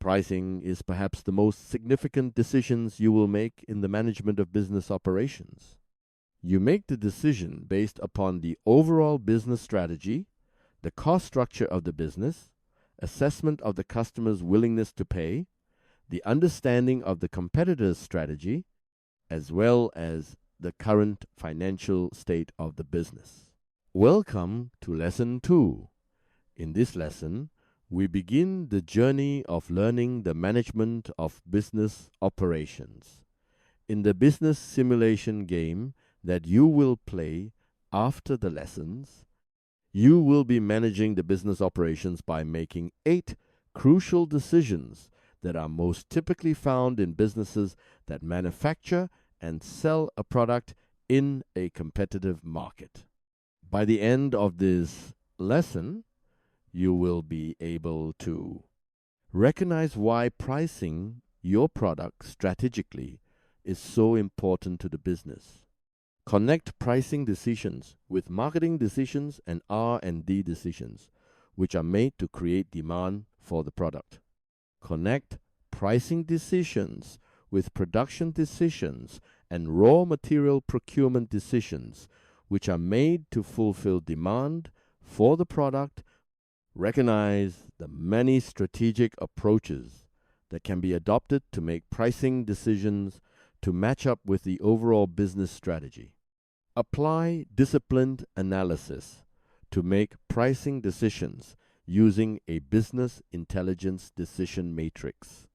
Pricing is perhaps the most significant decisions you will make in the management of business operations. You make the decision based upon the overall business strategy, the cost structure of the business, assessment of the customer's willingness to pay, the understanding of the competitor's strategy, as well as the current financial state of the business. Welcome to Lesson 2. In this lesson, we begin the journey of learning the management of business operations. In the business simulation game that you will play after the lessons, you will be managing the business operations by making 8 crucial decisions that are most typically found in businesses that manufacture and sell a product in a competitive market. By the end of this lesson, you will be able to recognize why pricing your product strategically is so important to the business. Connect pricing decisions with marketing decisions and R&D decisions, which are made to create demand for the product. Connect pricing decisions with production decisions and raw material procurement decisions, which are made to fulfill demand for the product. Recognize the many strategic approaches that can be adopted to make pricing decisions to match up with the overall business strategy. Apply disciplined analysis to make pricing decisions using a business intelligence decision matrix.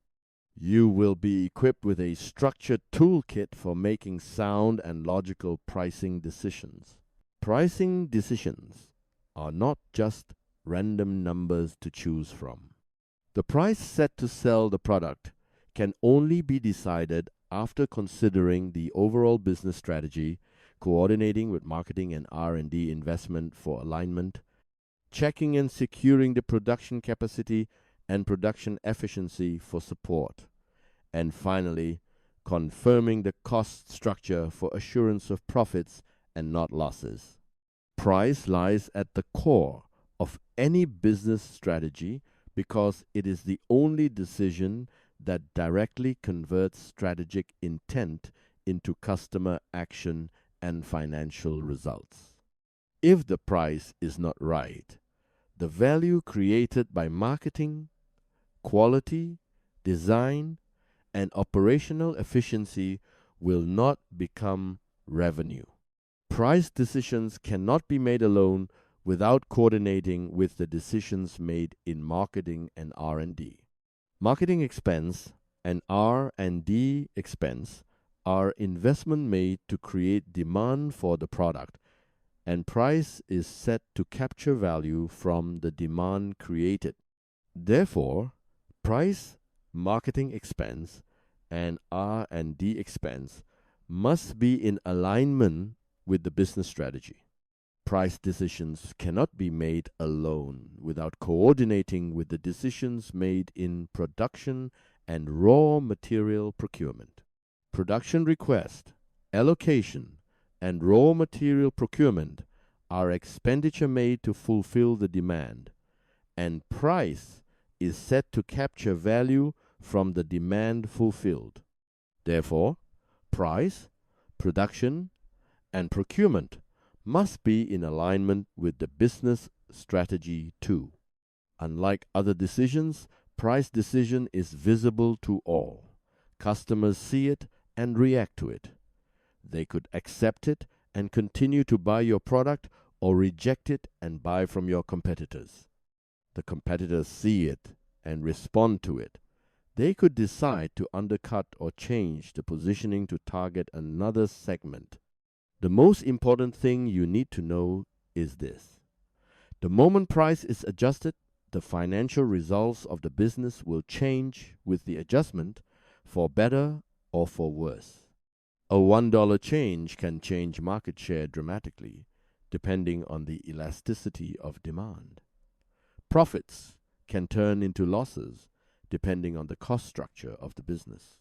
You will be equipped with a structured toolkit for making sound and logical pricing decisions. Pricing decisions are not just random numbers to choose from. The price set to sell the product can only be decided after considering the overall business strategy, coordinating with marketing and R&D investment for alignment, checking and securing the production capacity and production efficiency for support, and finally, confirming the cost structure for assurance of profits and not losses. Price lies at the core of any business strategy because it is the only decision that directly converts strategic intent into customer action and financial results. If the price is not right, the value created by marketing, quality, design, and operational efficiency will not become revenue. Price decisions cannot be made alone without coordinating with the decisions made in marketing and R&D. Marketing expense and R&D expense are investment made to create demand for the product, and price is set to capture value from the demand created. Therefore, price, marketing expense, and R&D expense must be in alignment with the business strategy. Price decisions cannot be made alone without coordinating with the decisions made in production and raw material procurement. Production request, allocation, and raw material procurement are expenditure made to fulfill the demand, and price is set to capture value from the demand fulfilled. Therefore, price, production, and procurement must be in alignment with the business strategy too. Unlike other decisions, price decision is visible to all. Customers see it and react to it. They could accept it and continue to buy your product or reject it and buy from your competitors. The competitors see it and respond to it. They could decide to undercut or change the positioning to target another segment. The most important thing you need to know is this. The moment price is adjusted, the financial results of the business will change with the adjustment for better or for worse. A $1 change can change market share dramatically, depending on the elasticity of demand. Profits can turn into losses, depending on the cost structure of the business.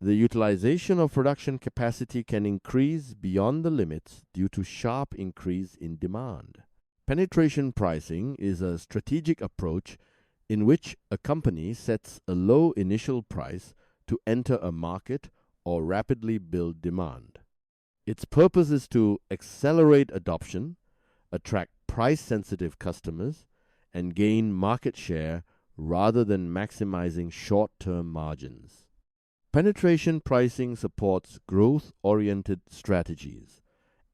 The utilization of production capacity can increase beyond the limits due to sharp increase in demand. Penetration pricing is a strategic approach in which a company sets a low initial price to enter a market or rapidly build demand. Its purpose is to accelerate adoption, attract price-sensitive customers, and gain market share rather than maximizing short-term margins. Penetration pricing supports growth-oriented strategies,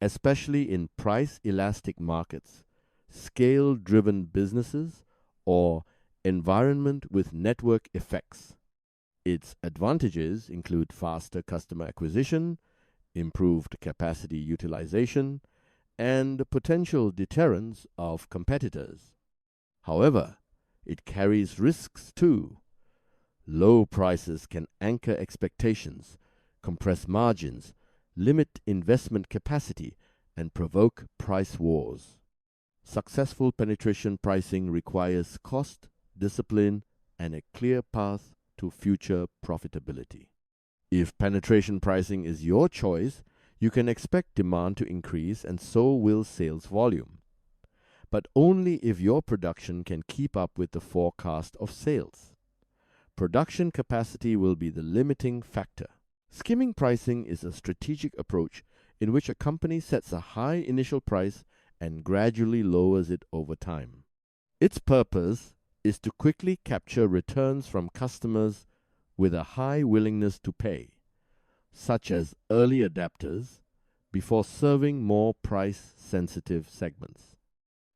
especially in price-elastic markets, scale-driven businesses, or environment with network effects. Its advantages include faster customer acquisition, improved capacity utilization, and potential deterrence of competitors. However, it carries risks too. Low prices can anchor expectations, compress margins, limit investment capacity, and provoke price wars. Successful penetration pricing requires cost, discipline, and a clear path to future profitability. If penetration pricing is your choice, you can expect demand to increase and so will sales volume, but only if your production can keep up with the forecast of sales. Production capacity will be the limiting factor. Skimming pricing is a strategic approach in which a company sets a high initial price and gradually lowers it over time. Its purpose is to quickly capture returns from customers with a high willingness to pay, such as early adapters, before serving more price-sensitive segments.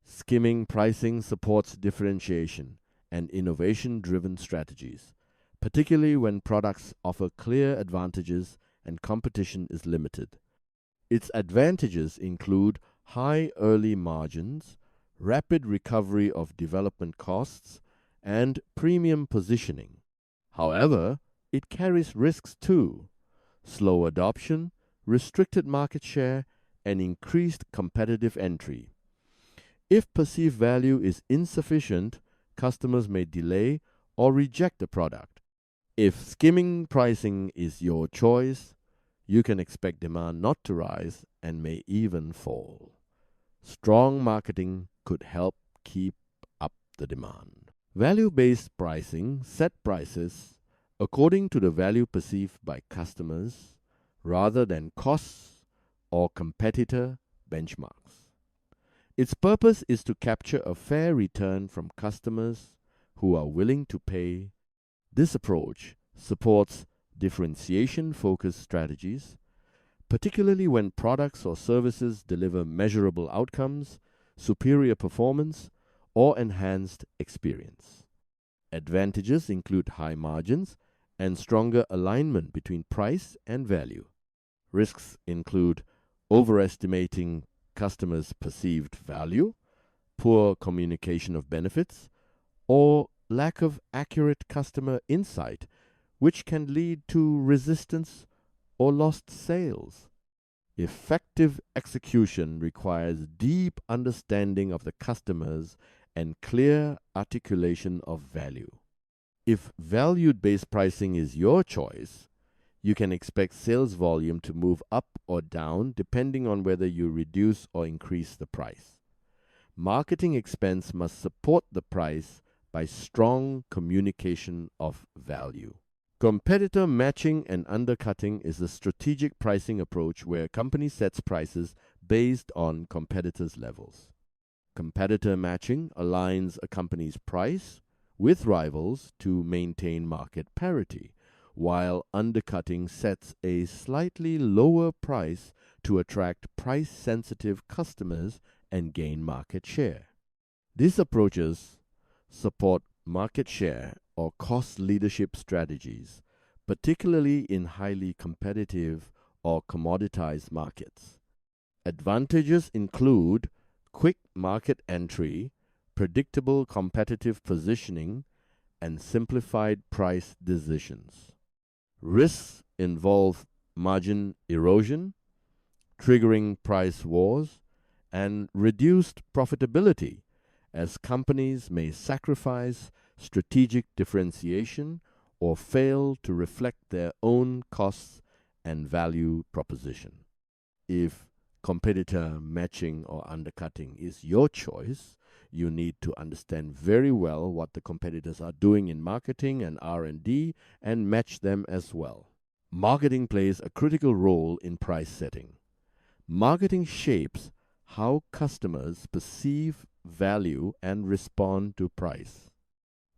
Skimming pricing supports differentiation and innovation-driven strategies, particularly when products offer clear advantages and competition is limited. Its advantages include high early margins, rapid recovery of development costs, and premium positioning. However, it carries risks too: slow adoption, restricted market share, and increased competitive entry. If perceived value is insufficient, customers may delay or reject the product. If skimming pricing is your choice, you can expect demand not to rise and may even fall. Strong marketing could help keep up the demand. Value-based pricing set prices according to the value perceived by customers rather than costs or competitor benchmarks. Its purpose is to capture a fair return from customers who are willing to pay. This approach supports differentiation-focused strategies, particularly when products or services deliver measurable outcomes, superior performance, or enhanced experience. Advantages include high margins and stronger alignment between price and value. Risks include overestimating customers' perceived value, poor communication of benefits, or lack of accurate customer insight, which can lead to resistance or lost sales. Effective execution requires deep understanding of the customers and clear articulation of value. If value-based pricing is your choice, you can expect sales volume to move up or down depending on whether you reduce or increase the price. Marketing expense must support the price by strong communication of value. Competitor matching and undercutting is a strategic pricing approach where a company sets prices based on competitors' levels. Competitor matching aligns a company's price with rivals to maintain market parity, while undercutting sets a slightly lower price to attract price-sensitive customers and gain market share. These approaches support market share or cost leadership strategies, particularly in highly competitive or commoditized markets. Advantages include quick market entry, predictable competitive positioning, and simplified price decisions. Risks involve margin erosion, triggering price wars, and reduced profitability, as companies may sacrifice strategic differentiation or fail to reflect their own costs and value proposition. If competitor matching or undercutting is your choice, You need to understand very well what the competitors are doing in marketing and R&D and match them as well. Marketing plays a critical role in price setting. Marketing shapes how customers perceive value and respond to price.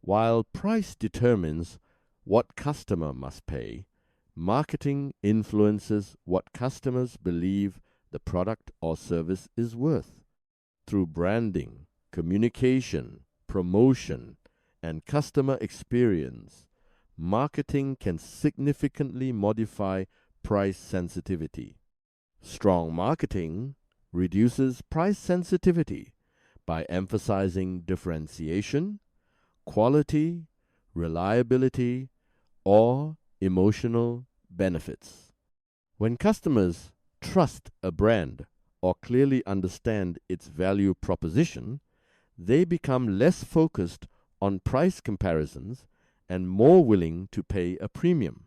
While price determines what customer must pay, marketing influences what customers believe the product or service is worth. Through branding, communication, promotion, and customer experience, marketing can significantly modify price sensitivity. Strong marketing reduces price sensitivity by emphasizing differentiation, quality, reliability, or emotional benefits. When customers trust a brand or clearly understand its value proposition, they become less focused on price comparisons and more willing to pay a premium.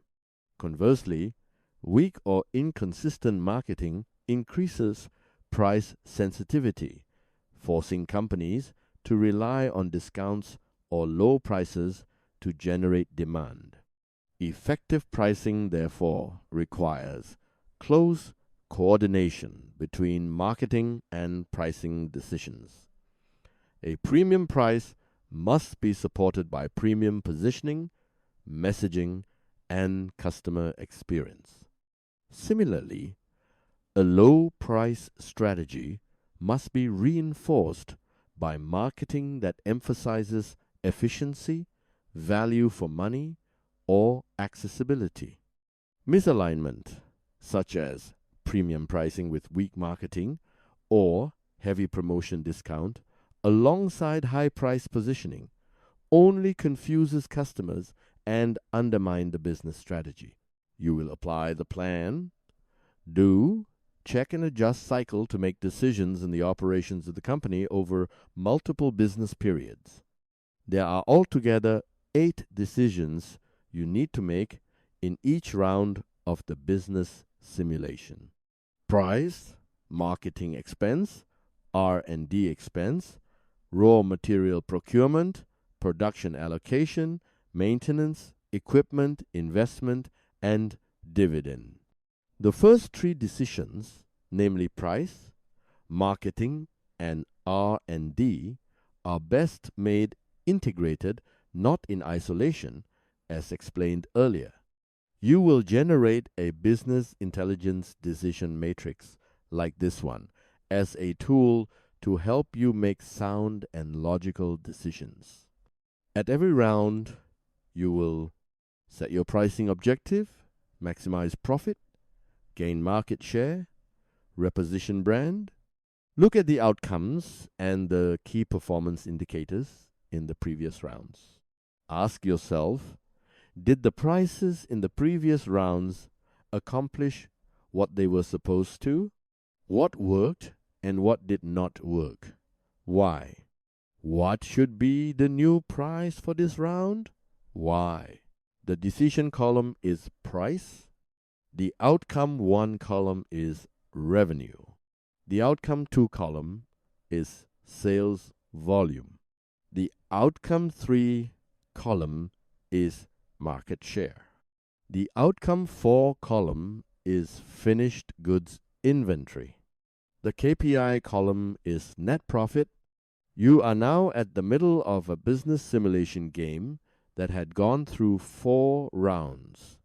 Conversely, weak or inconsistent marketing increases price sensitivity, forcing companies to rely on discounts or low prices to generate demand. Effective pricing, therefore, requires close coordination between marketing and pricing decisions. A premium price must be supported by premium positioning, messaging, and customer experience. Similarly, a low price strategy must be reinforced by marketing that emphasizes efficiency, value for money, or accessibility. Misalignment, such as premium pricing with weak marketing or heavy promotion discount alongside high price positioning, only confuses customers and undermine the business strategy. You will apply the plan, do, check and adjust cycle to make decisions in the operations of the company over multiple business periods. There are altogether 8 decisions you need to make in each round of the business simulation. Price, marketing expense, R&D expense, raw material procurement, production allocation, maintenance, equipment, investment, and dividend. The first 3 decisions, namely price, marketing, and R&D, are best made integrated, not in isolation, as explained earlier. You will generate a business intelligence decision matrix like this one as a tool to help you make sound and logical decisions. At every round, you will set your pricing objective, maximize profit, gain market share, reposition brand. Look at the outcomes and the key performance indicators in the previous rounds. Ask yourself, did the prices in the previous rounds accomplish what they were supposed to? What worked and what did not work? Why? What should be the new price for this round? Why? The decision column is price. The outcome 1 column is revenue. The outcome 2 column is sales volume. The outcome 3 column is market share. The outcome 4 column is finished goods inventory. The KPI column is net profit. You are now at the middle of a business simulation game that had gone through 4 rounds.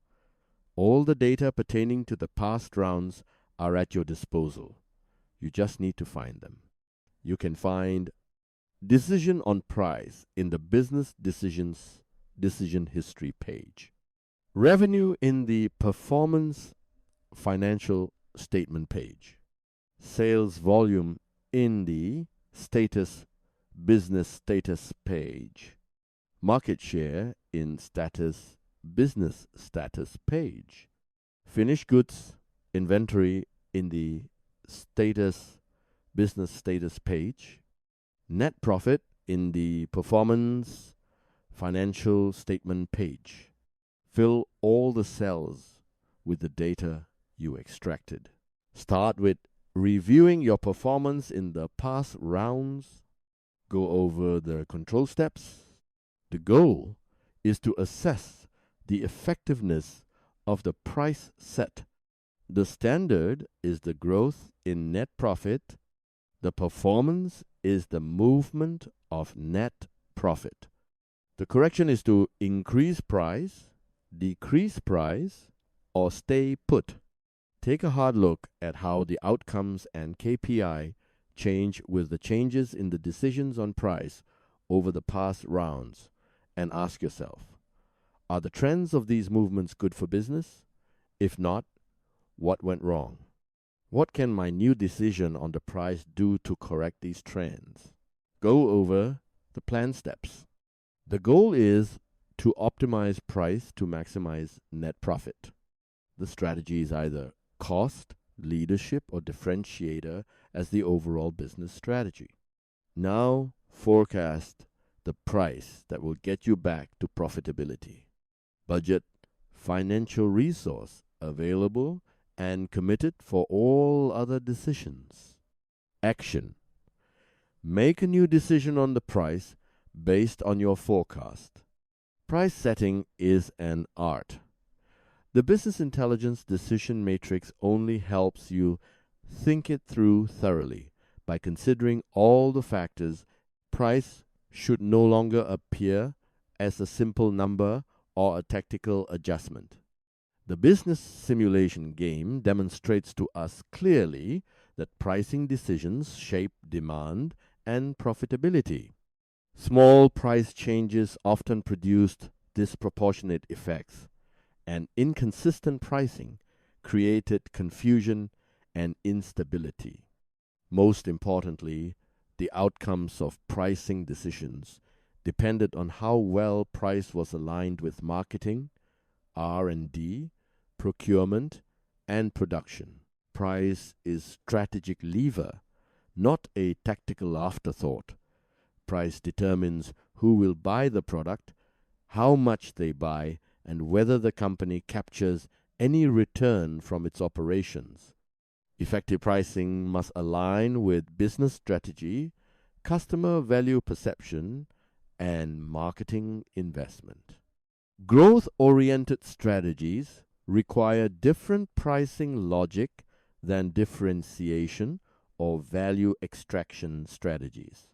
All the data pertaining to the past rounds are at your disposal. You just need to find them. You can find decision on price in the business decision history page. Revenue in the performance financial statement page. Sales volume in the business status page. Market share in business status page. Finished goods inventory in the business status page. Net profit in the performance financial statement page. Fill all the cells with the data you extracted. Start with reviewing your performance in the past rounds. go over the control steps. The goal is to assess the effectiveness of the price set. The standard is the growth in net profit. The performance is the movement of net profit. The correction is to increase price, decrease price, or stay put. Take a hard look at how the outcomes and KPI change with the changes in the decisions on price over the past rounds and ask yourself, are the trends of these movements good for business? If not, what went wrong? What can my new decision on the price do to correct these trends? Go over the plan steps. The goal is to optimize price to maximize net profit. The strategy is either cost, leadership, or differentiator as the overall business strategy. Now forecast the price that will get you back to profitability. Budget, financial resource available and committed for all other decisions. Action. Make a new decision on the price based on your forecast. Price setting is an art. The business intelligence decision matrix only helps you think it through thoroughly by considering all the factors. Price should no longer appear as a simple number or a tactical adjustment. The business simulation game demonstrates to us clearly that pricing decisions shape demand and profitability. Small price changes often produced disproportionate effects, and inconsistent pricing created confusion and instability. Most importantly, the outcomes of pricing decisions depended on how well price was aligned with marketing, R&D, procurement, and production. Price is strategic lever, not a tactical afterthought. Price determines who will buy the product, how much they buy, and whether the company captures any return from its operations. Effective pricing must align with business strategy, customer value perception, and marketing investment. Growth-oriented strategies require different pricing logic than differentiation or value extraction strategies.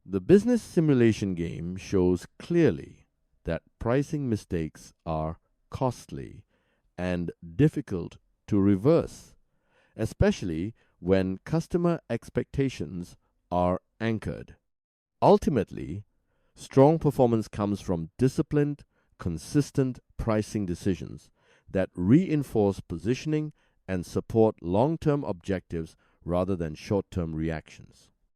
The business simulation game shows clearly that pricing mistakes are costly and difficult to reverse, especially when customer expectations are anchored. Ultimately, strong performance comes from disciplined, consistent pricing decisions that reinforce positioning and support long-term objectives rather than short-term reactions.